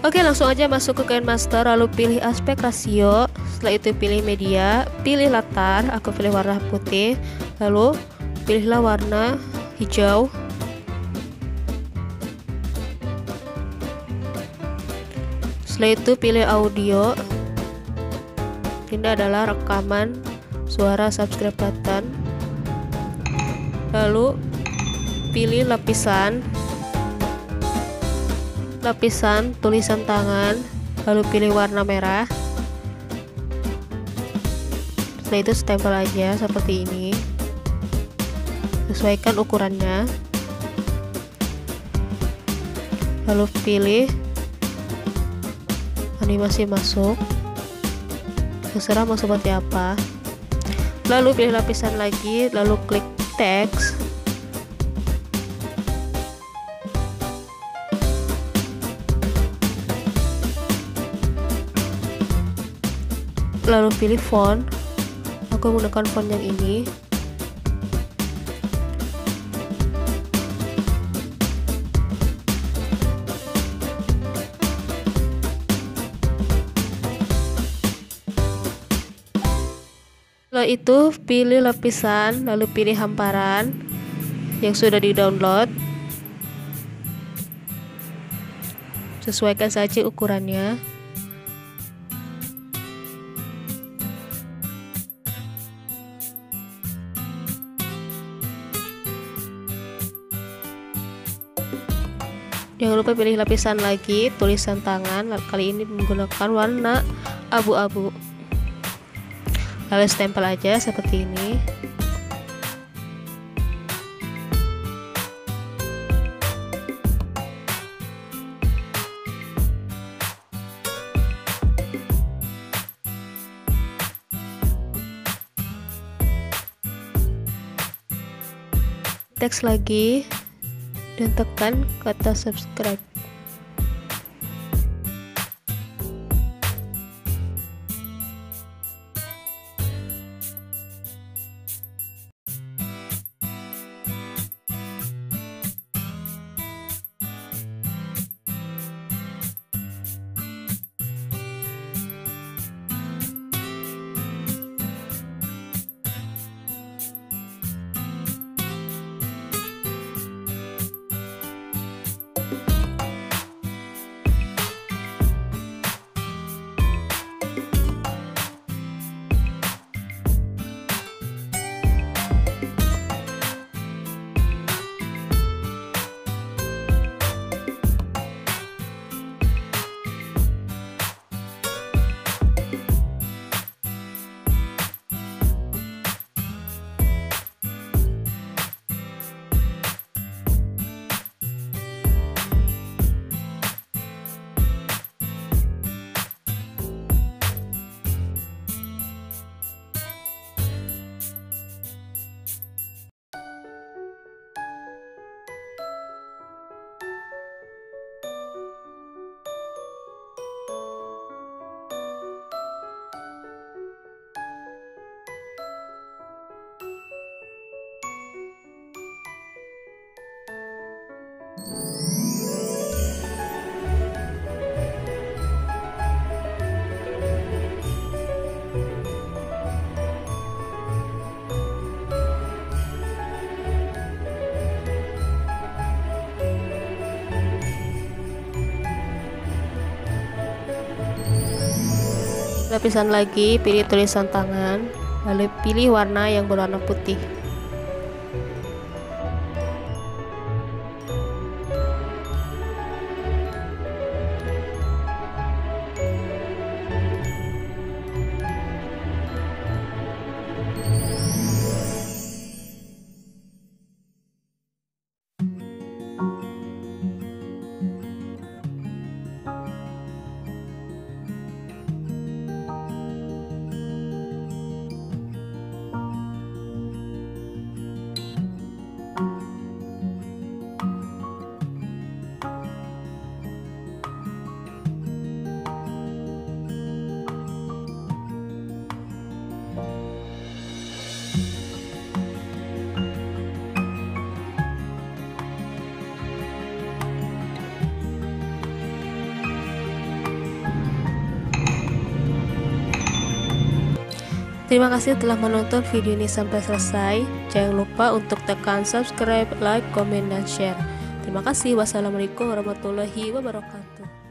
Oke, langsung aja masuk ke KineMaster, lalu pilih aspek rasio. Setelah itu pilih media, pilih latar, aku pilih warna putih, lalu pilihlah warna hijau. Setelah itu pilih audio. Ini adalah rekaman suara subscribe button. Lalu pilih lapisan tulisan tangan, lalu pilih warna merah. Setelah itu stempel aja seperti ini, sesuaikan ukurannya, lalu pilih animasi masuk, terserah mau seperti apa. Lalu pilih lapisan lagi, lalu klik teks, lalu pilih font. Aku menggunakan font yang ini. Setelah itu pilih lapisan, lalu pilih hamparan yang sudah di-download. Sesuaikan saja ukurannya. Jangan lupa pilih lapisan lagi, tulisan tangan, kali ini menggunakan warna abu-abu. Lalu stempel aja seperti ini. Teks lagi dan tekan kata subscribe. Lapisan lagi, pilih tulisan tangan, lalu pilih warna yang berwarna putih. Terima kasih telah menonton video ini sampai selesai. Jangan lupa untuk tekan subscribe, like, komen, dan share. Terima kasih. Wassalamualaikum warahmatullahi wabarakatuh.